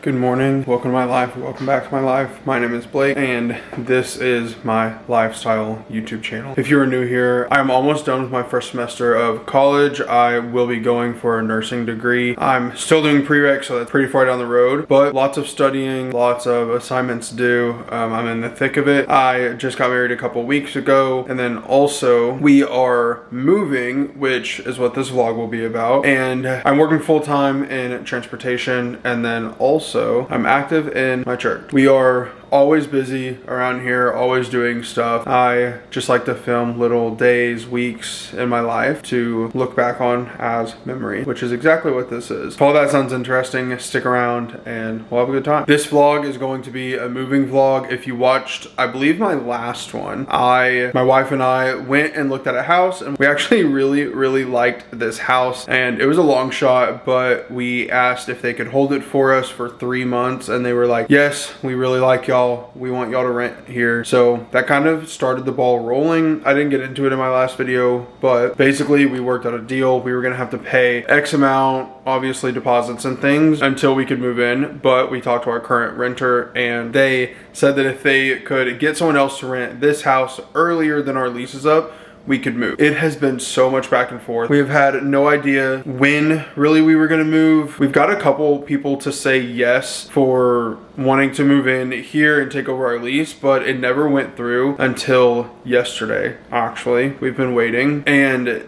Good morning, welcome to my life, welcome back to my life. My name is Blake and this is my lifestyle YouTube channel. If you are new here, I'm almost done with my first semester of college. I will be going for a nursing degree. I'm still doing prereq, so that's pretty far down the road, but lots of studying, lots of assignments due. I'm in the thick of it. I just got married a couple weeks ago, and then also we are moving, which is what this vlog will be about, and I'm working full-time in transportation, and then also I'm active in my church. We are always busy around here, always doing stuff. I just like to film little days, weeks in my life to look back on as memory, which is exactly what this is. If all that sounds interesting, stick around and we'll have a good time. This vlog is going to be a moving vlog. If you watched, I believe my last one, my wife and I went and looked at a house, and we actually really liked this house, and it was a long shot, but we asked if they could hold it for us for 3 months, and they were like, yes, we really like y'all. We want y'all to rent here. So that kind of started the ball rolling. I didn't get into it in my last video, but basically we worked out a deal. We were gonna have to pay X amount, obviously deposits and things, until we could move in, but we talked to our current renter and they said that if they could get someone else to rent this house earlier than our lease is up, we could move. It has been so much back and forth. We have had no idea when really we were gonna move. We've got a couple people to say yes for wanting to move in here and take over our lease, but it never went through until yesterday, actually. We've been waiting, and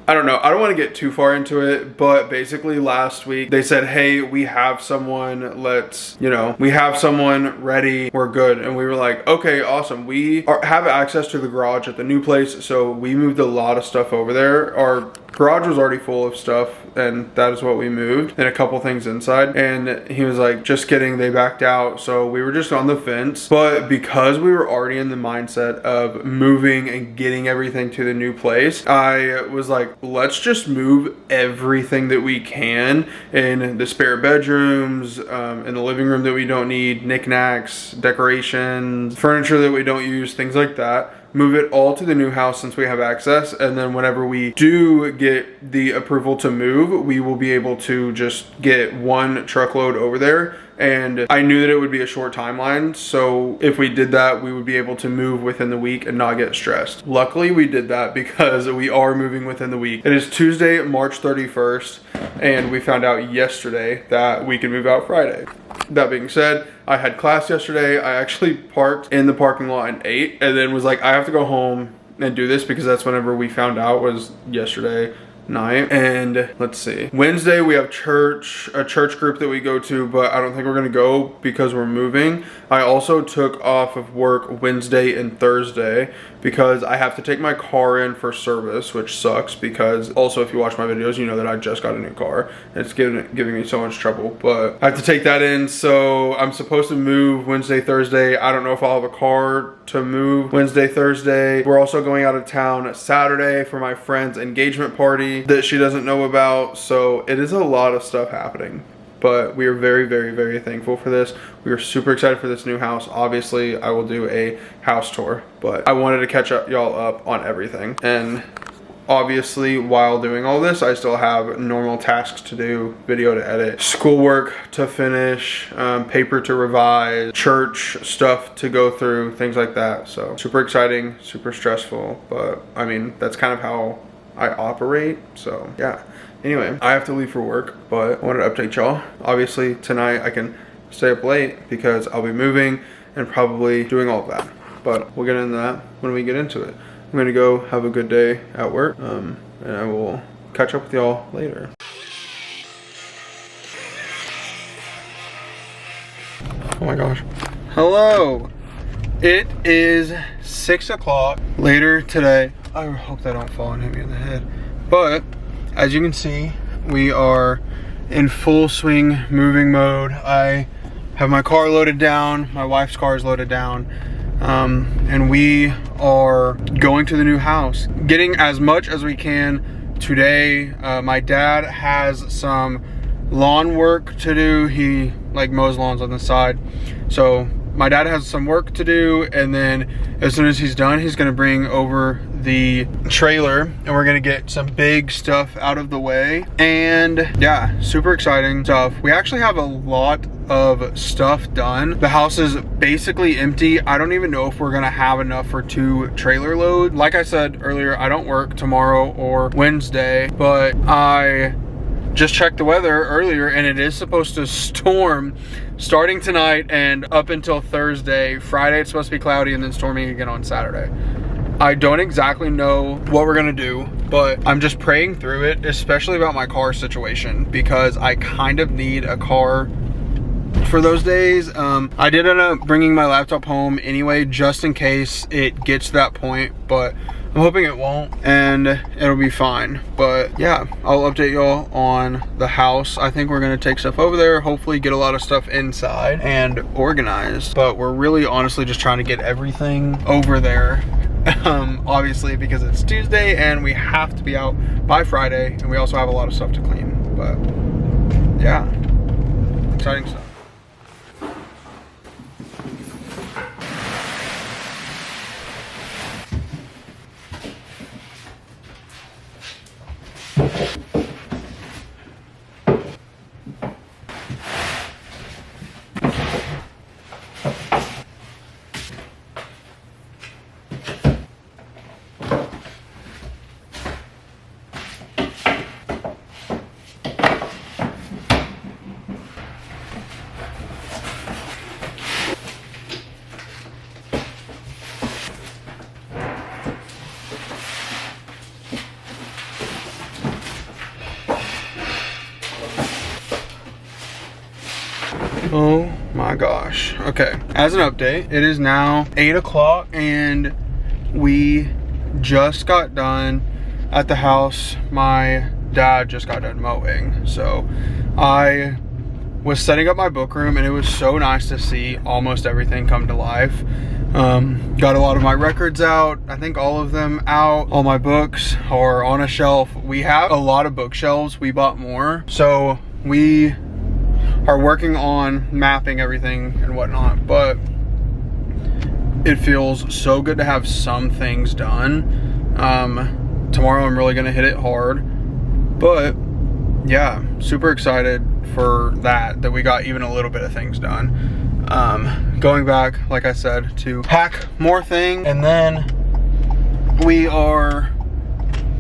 I don't know, I don't want to get too far into it, but basically last week they said, hey, we have someone, we have someone ready, we're good. And we were like, okay, awesome. We have access to the garage at the new place, so we moved a lot of stuff over there. Our garage was already full of stuff, and that is what we moved, and a couple things inside. And he was like, just kidding, they backed out. So we were just on the fence, but because we were already in the mindset of moving and getting everything to the new place, I was like, let's just move everything that we can in the spare bedrooms, in the living room that we don't need, knickknacks, decorations, furniture that we don't use, things like that. Move it all to the new house since we have access, and then whenever we do get the approval to move, we will be able to just get one truckload over there. And I knew that it would be a short timeline, so if we did that, we would be able to move within the week and not get stressed. Luckily, we did that because we are moving within the week. It is Tuesday, March 31st, and we found out yesterday that we can move out Friday. That being said, I had class yesterday. I actually parked in the parking lot and ate, and then was like, I have to go home and do this because that's whenever we found out was yesterday night. And let's see, Wednesday we have a church group that we go to, but I don't think we're gonna go because we're moving. I also took off of work Wednesday and Thursday because I have to take my car in for service, which sucks because also if you watch my videos, you know that I just got a new car. It's giving me so much trouble, but I have to take that in. So I'm supposed to move Wednesday, Thursday. I don't know if I'll have a car to move Wednesday, Thursday. We're also going out of town Saturday for my friend's engagement party that she doesn't know about. So it is a lot of stuff happening, but we are very thankful for this. We are super excited for this new house. Obviously I will do a house tour, but I wanted to catch y'all up on everything. And obviously while doing all this, I still have normal tasks to do, video to edit, schoolwork to finish, paper to revise, church stuff to go through, things like that. So super exciting, super stressful, but I mean, that's kind of how I operate. So yeah, anyway, I have to leave for work, but I wanted to update y'all. Obviously tonight I can stay up late because I'll be moving and probably doing all of that, but we'll get into that when we get into it. I'm gonna go have a good day at work, and I will catch up with y'all later. Oh my gosh. Hello. It is 6 o'clock later today. I hope that don't fall and hit me in the head. But as you can see, we are in full swing moving mode. I have my car loaded down, my wife's car is loaded down, and we are going to the new house, getting as much as we can today. My dad has some lawn work to do. He mows lawns on the side, so my dad has some work to do, and then as soon as he's done, he's gonna bring over the trailer and we're gonna get some big stuff out of the way. And yeah, super exciting stuff. We actually have a lot of stuff done. The house is basically empty. I don't even know if we're gonna have enough for 2 trailer loads. Like I said earlier, I don't work tomorrow or Wednesday, but I just checked the weather earlier and it is supposed to storm starting tonight and up until Thursday. Friday it's supposed to be cloudy and then storming again on Saturday. I don't exactly know what we're gonna do, but I'm just praying through it, especially about my car situation, because I kind of need a car for those days. I did end up bringing my laptop home anyway, just in case it gets to that point, but I'm hoping it won't and it'll be fine. But yeah, I'll update y'all on the house. I think we're gonna take stuff over there, hopefully get a lot of stuff inside and organized, but we're really honestly just trying to get everything over there. Obviously because it's Tuesday and we have to be out by Friday, and we also have a lot of stuff to clean. But yeah, exciting stuff. Oh my gosh. Okay, as an update, it is now 8 o'clock and we just got done at the house. My dad just got done mowing. So I was setting up my book room and it was so nice to see almost everything come to life. Got a lot of my records out, I think all of them out. All my books are on a shelf. We have a lot of bookshelves, we bought more. So we are working on mapping everything and whatnot, but it feels so good to have some things done. Tomorrow I'm really gonna hit it hard, but yeah, super excited for that we got even a little bit of things done. Going back, like I said, to pack more things, and then we are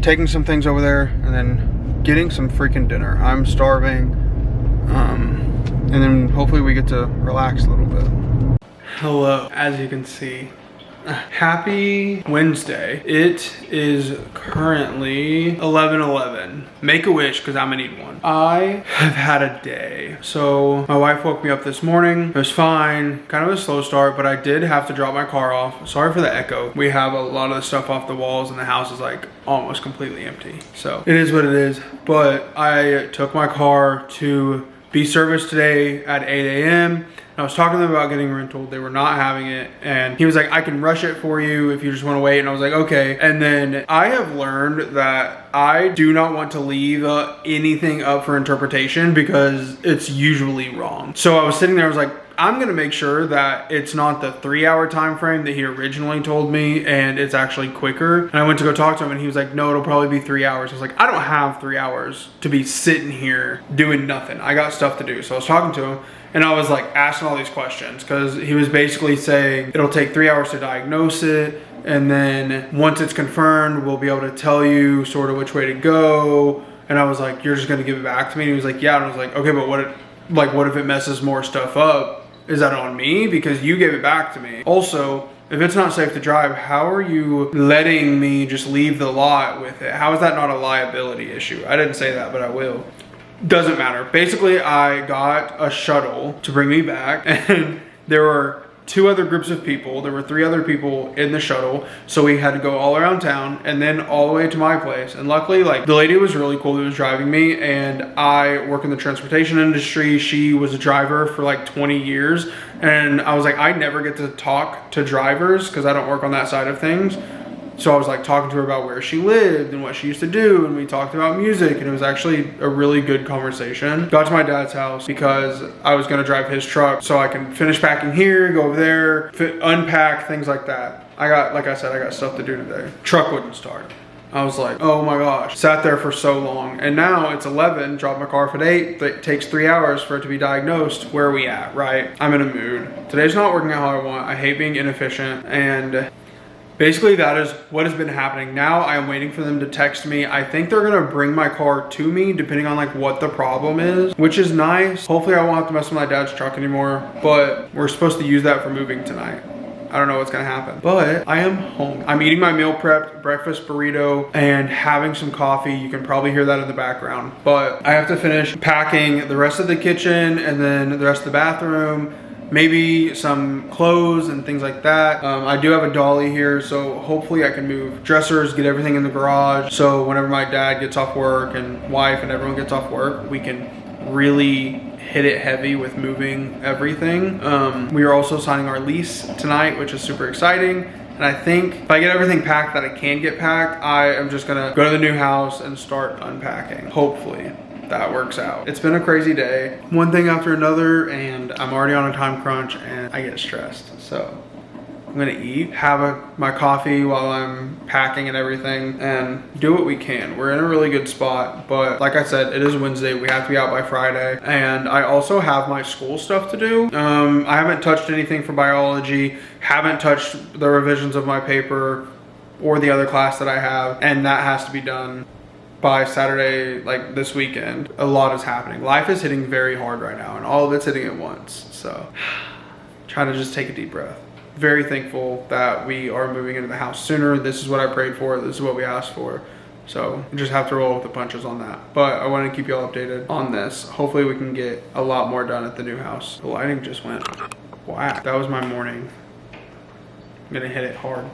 taking some things over there and then getting some freaking dinner. I'm starving. And then hopefully we get to relax a little bit. Hello, as you can see, happy Wednesday. It is currently 11:11. Make a wish, because I'm gonna need one. I have had a day. So my wife woke me up this morning. It was fine, kind of a slow start, but I did have to drop my car off. Sorry for the echo. We have a lot of the stuff off the walls and the house is like almost completely empty. So it is what it is. But I took my car to be serviced today at 8 a.m. I was talking to them about getting a rental. They were not having it. And he was like, I can rush it for you if you just want to wait. And I was like, okay. And then I have learned that I do not want to leave anything up for interpretation because it's usually wrong. So I was sitting there, I was like, I'm gonna make sure that it's not the 3-hour time frame that he originally told me and it's actually quicker. And I went to go talk to him and he was like, no, it'll probably be 3 hours. I was like, I don't have 3 hours to be sitting here doing nothing. I got stuff to do. So I was talking to him and I was like asking all these questions because he was basically saying it'll take 3 hours to diagnose it. And then once it's confirmed, we'll be able to tell you sort of which way to go. And I was like, you're just gonna give it back to me? And he was like, yeah. And I was like, okay, but what if it messes more stuff up? Is that on me? Because you gave it back to me. Also, if it's not safe to drive, how are you letting me just leave the lot with it? How is that not a liability issue? I didn't say that, but I will. Doesn't matter. Basically, I got a shuttle to bring me back and there were 2 other groups of people. There were 3 other people in the shuttle. So we had to go all around town and then all the way to my place. And luckily, like, the lady was really cool who was driving me, and I work in the transportation industry. She was a driver for like 20 years. And I was like, I never get to talk to drivers because I don't work on that side of things. So I was like talking to her about where she lived and what she used to do, and we talked about music, and it was actually a really good conversation. Got to my dad's house because I was gonna drive his truck so I can finish packing here, go over there, unpack, things like that. Like I said, I got stuff to do today. Truck wouldn't start. I was like, oh my gosh, sat there for so long. And now it's 11, dropped my car off at 8, it takes 3 hours for it to be diagnosed. Where are we at, right? I'm in a mood. Today's not working out how I want. I hate being inefficient, and basically that is what has been happening. Now I am waiting for them to text me. I think they're gonna bring my car to me depending on like what the problem is, which is nice. Hopefully I won't have to mess with my dad's truck anymore, but we're supposed to use that for moving tonight. I don't know what's gonna happen, but I am home. I'm eating my meal prep, breakfast burrito, and having some coffee. You can probably hear that in the background, but I have to finish packing the rest of the kitchen and then the rest of the bathroom, maybe some clothes and things like that. I do have a dolly here, so hopefully I can move dressers, get everything in the garage, so whenever my dad gets off work and wife and everyone gets off work, we can really hit it heavy with moving everything. We are also signing our lease tonight, which is super exciting. And I think if I get everything packed that I can get packed, I am just gonna go to the new house and start unpacking. Hopefully that works out. It's been a crazy day, one thing after another, and I'm already on a time crunch and I get stressed. So I'm gonna eat, have my coffee while I'm packing and everything, and do what we can. We're in a really good spot, but like I said, it is Wednesday. We have to be out by Friday, and I also have my school stuff to do. I haven't touched anything for biology, haven't touched the revisions of my paper or the other class that I have, and that has to be done by Saturday, like this weekend. A lot is happening. Life is hitting very hard right now, and all of it's hitting at once. So try to just take a deep breath. Very thankful that we are moving into the house sooner. This is what I prayed for. This is what we asked for. So you just have to roll with the punches on that. But I want to keep you all updated on this. Hopefully we can get a lot more done at the new house. The lighting just went whack. That was my morning. I'm gonna hit it hard.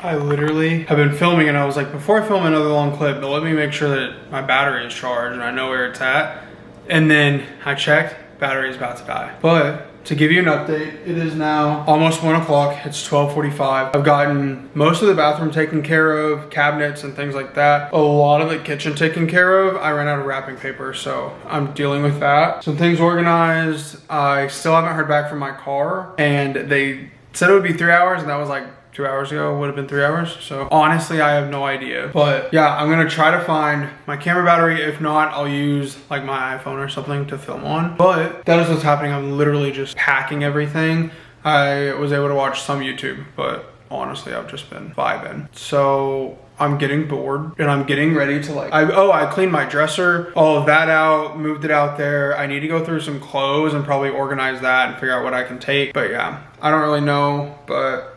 I literally have been filming, and I was like, before I film another long clip, but let me make sure that my battery is charged and I know where it's at. And then I checked, battery is about to die. But to give you an update, it is now almost 1 o'clock. It's 12:45. I've gotten most of the bathroom taken care of, cabinets and things like that. A lot of the kitchen taken care of. I ran out of wrapping paper, so I'm dealing with that. Some things organized. I still haven't heard back from my car, and they said it would be 3 hours, and that was like 2 hours ago. Would have been 3 hours. So honestly, I have no idea. But yeah, I'm gonna try to find my camera battery. If not, I'll use like my iPhone or something to film on. But that is what's happening. I'm literally just packing everything. I was able to watch some YouTube, but honestly, I've just been vibing. So I'm getting bored, and I'm getting ready to like, I cleaned my dresser, all of that out, moved it out there. I need to go through some clothes and probably organize that and figure out what I can take. But yeah, I don't really know, but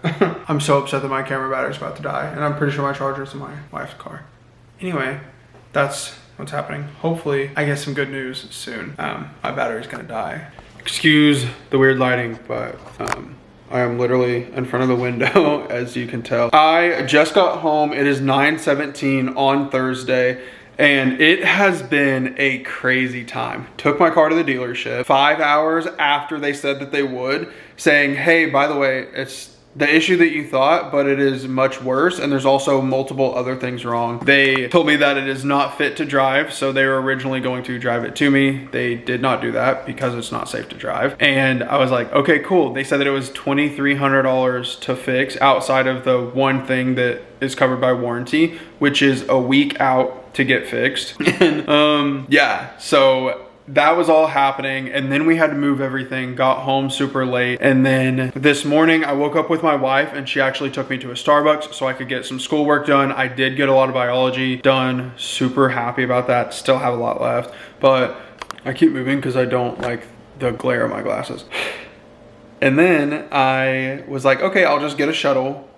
I'm so upset that my camera battery's about to die, and I'm pretty sure my charger's in my wife's car. Anyway, that's what's happening. Hopefully I get some good news soon. My battery's gonna die. Excuse the weird lighting, but I am literally in front of the window, as you can tell. I just got home. It is 9:17 on Thursday, and it has been a crazy time. Took my car to the dealership 5 hours after they said that they would, saying, hey, by the way, it's the issue that you thought, but it is much worse, and there's also multiple other things wrong. They told me that it is not fit to drive, so they were originally going to drive it to me. They did not do that because it's not safe to drive. And I was like, okay, cool. They said that it was $2,300 to fix outside of the one thing that is covered by warranty, which is a week out to get fixed. And yeah, so that was all happening, and then we had to move everything, got home super late, and then this morning I woke up with my wife, and she actually took me to a Starbucks so I could get some schoolwork done. I did get a lot of biology done, super happy about that, still have a lot left, but I keep moving because I don't like the glare of my glasses. And then I was like, okay, I'll just get a shuttle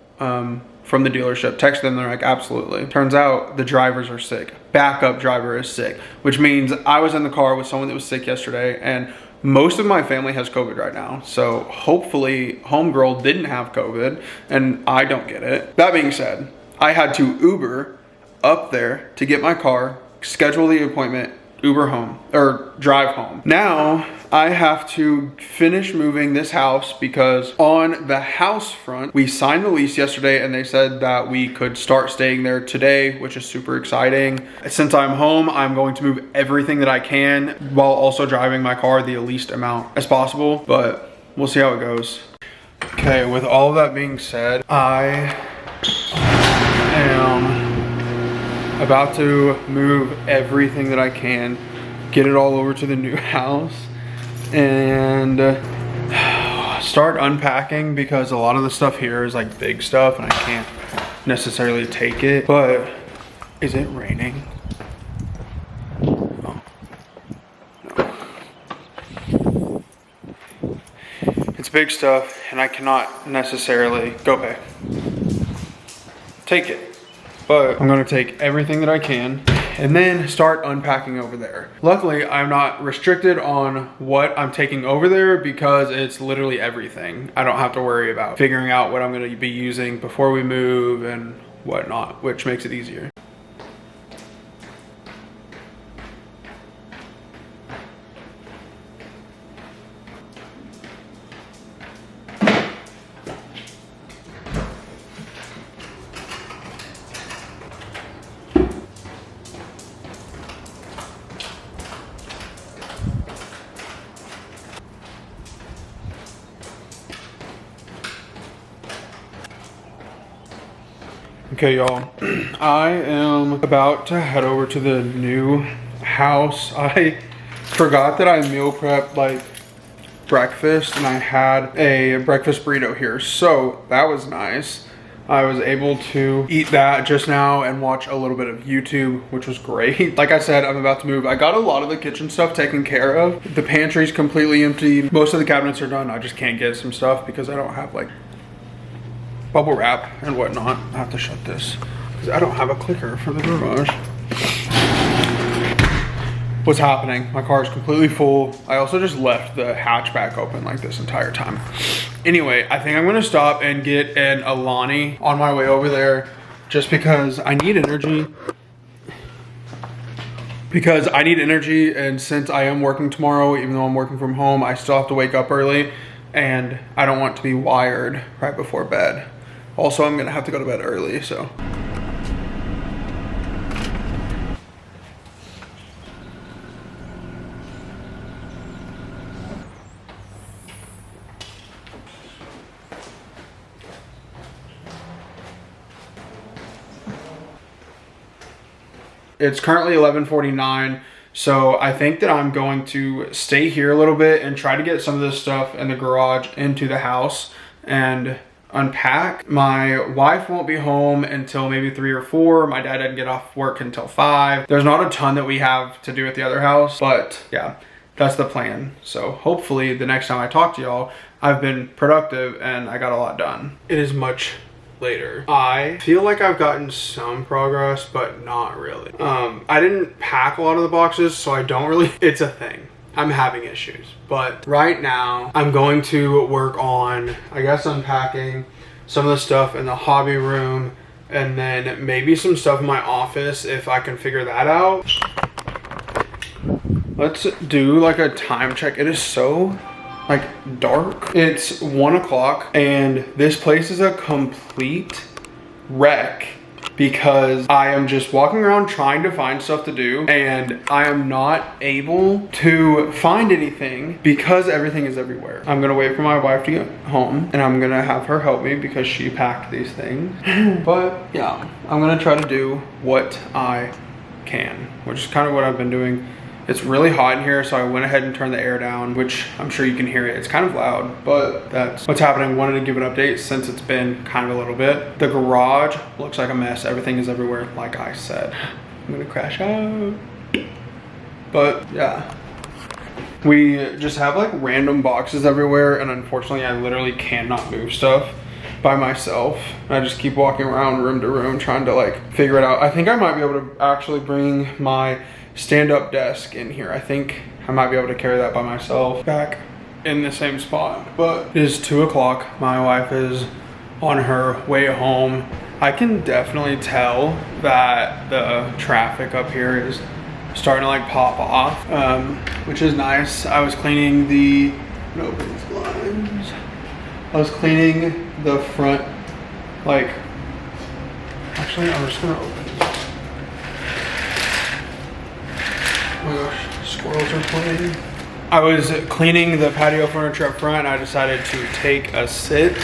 from the dealership. Texted them, they're like, absolutely. Turns out the drivers are sick. Backup driver is sick, which means I was in the car with someone that was sick yesterday, and most of my family has COVID right now. So hopefully homegirl didn't have COVID and I don't get it. That being said, I had to Uber up there to get my car, schedule the appointment, Uber home or drive home. Now I have to finish moving this house because on the house front, we signed the lease yesterday and they said that we could start staying there today, which is super exciting. Since I'm home, I'm going to move everything that I can while also driving my car the least amount as possible, but we'll see how it goes. Okay, with all of that being said, I am about to move everything that I can, get it all over to the new house, and start unpacking because a lot of the stuff here is like big stuff and I can't necessarily take it. But is it raining? Oh. No. It's big stuff and I cannot necessarily take it. But I'm gonna take everything that I can and then start unpacking over there. Luckily, I'm not restricted on what I'm taking over there because it's literally everything. I don't have to worry about figuring out what I'm gonna be using before we move and whatnot, which makes it easier. Okay, y'all, I am about to head over to the new house. I forgot that I meal prepped like breakfast and I had a breakfast burrito here, so that was nice. I was able to eat that just now and watch a little bit of YouTube, which was great. Like I said, I'm about to move. I got a lot of the kitchen stuff taken care of. The pantry's completely empty. Most of the cabinets are done. I just can't get some stuff because I don't have like bubble wrap and whatnot. I have to shut this because I don't have a clicker for the garage. What's happening? My car is completely full. I also just left the hatchback open like this entire time. Anyway, I think I'm gonna stop and get an Alani on my way over there just because I need energy. And since I am working tomorrow, even though I'm working from home, I still have to wake up early and I don't want to be wired right before bed. Also, I'm gonna have to go to bed early, so. It's currently 11:49, so I think that I'm going to stay here a little bit and try to get some of this stuff in the garage into the house and unpack. My wife won't be home until maybe 3 or 4. My dad didn't get off work until 5. There's not a ton that we have to do at the other house, but yeah, that's the plan. So hopefully the next time I talk to y'all, I've been productive and I got a lot done. It is much later. I feel like I've gotten some progress, but not really. I didn't pack a lot of the boxes, so I don't really, it's a thing. I'm having issues, but right now I'm going to work on, I guess, unpacking some of the stuff in the hobby room and then maybe some stuff in my office if I can figure that out. Let's do like a time check. It is so like dark. It's 1 o'clock and this place is a complete wreck because I am just walking around trying to find stuff to do and I am not able to find anything because everything is everywhere. I'm gonna wait for my wife to get home and I'm gonna have her help me because she packed these things. But yeah, I'm gonna try to do what I can, which is kind of what I've been doing. It's really hot in here, so I went ahead and turned the air down, which I'm sure you can hear it. It's kind of loud, but that's what's happening. Wanted to give an update since it's been kind of a little bit. The garage looks like a mess. Everything is everywhere, like I said. I'm gonna crash out. But yeah, we just have like random boxes everywhere, and unfortunately, I literally cannot move stuff. by myself. I just keep walking around room to room trying to like figure it out. I think I might be able to actually bring my stand-up desk in here. I think I might be able to carry that by myself back in the same spot. But it is 2 o'clock. My wife is on her way home. I can definitely tell that the traffic up here is starting to like pop off, which is nice. I was cleaning the, open these blinds. I was cleaning the front, like, actually I'm just gonna open these. Oh my gosh, squirrels are playing. I was cleaning the patio furniture up front and I decided to take a sit.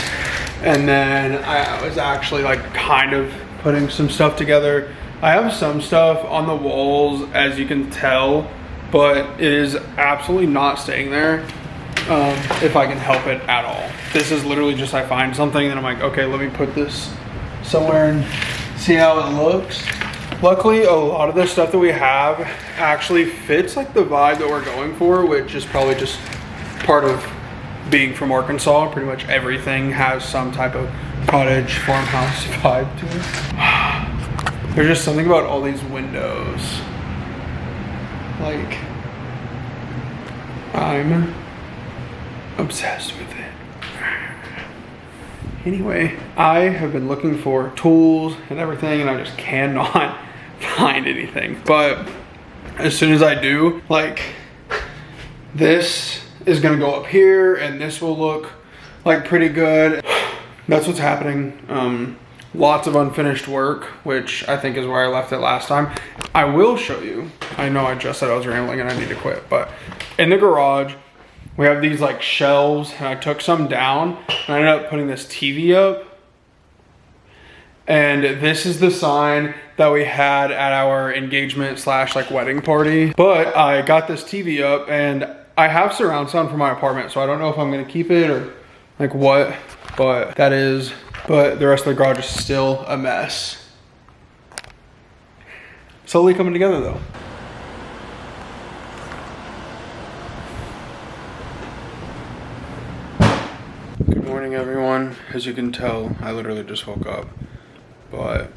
And then I was actually like kind of putting some stuff together. I have some stuff on the walls, as you can tell, but it is absolutely not staying there if I can help it at all. This is literally just I find something and I'm like, okay, let me put this somewhere and see how it looks. Luckily, a lot of the stuff that we have actually fits like the vibe that we're going for, which is probably just part of being from Arkansas. Pretty much everything has some type of cottage farmhouse vibe to it. There's just something about all these windows. Like, I'm obsessed with it. Anyway, I have been looking for tools and everything and I just cannot find anything. But as soon as I do, like, this is gonna go up here and this will look like pretty good. That's what's happening. Lots of unfinished work, which I think is where I left it last time. I will show you. I know I just said I was rambling and I need to quit, but in the garage, we have these like shelves and I took some down and I ended up putting this TV up. And this is the sign that we had at our engagement slash like wedding party. But I got this TV up and I have surround sound for my apartment, so I don't know if I'm gonna keep it or like what, but that is, but the rest of the garage is still a mess. Slowly coming together though. Good morning everyone. As you can tell, I literally just woke up, but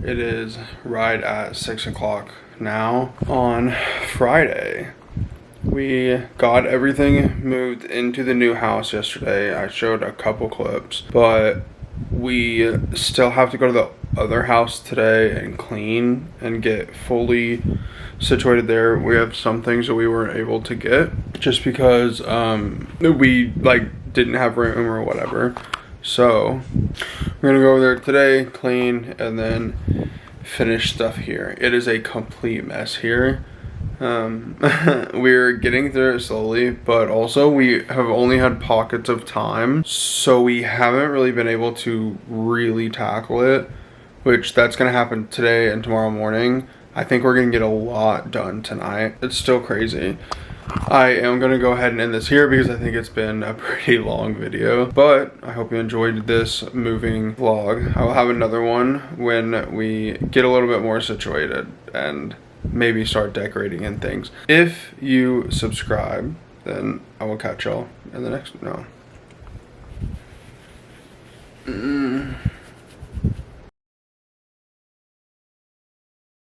it is right at 6 o'clock now on Friday. We got everything moved into the new house yesterday. I showed a couple clips, but we still have to go to the other house today and clean and get fully situated there. We have some things that we weren't able to get just because we like didn't have room or whatever. So we're gonna go over there today, clean, and then finish stuff here. It is a complete mess here. We're getting through it slowly, but also we have only had pockets of time, so we haven't really been able to really tackle it, which that's gonna happen today and tomorrow morning. I think we're gonna get a lot done tonight. It's still crazy. I am gonna go ahead and end this here because I think it's been a pretty long video, but I hope you enjoyed this moving vlog. I will have another one when we get a little bit more situated and maybe start decorating and things. If you subscribe, then I will catch y'all in the next, no.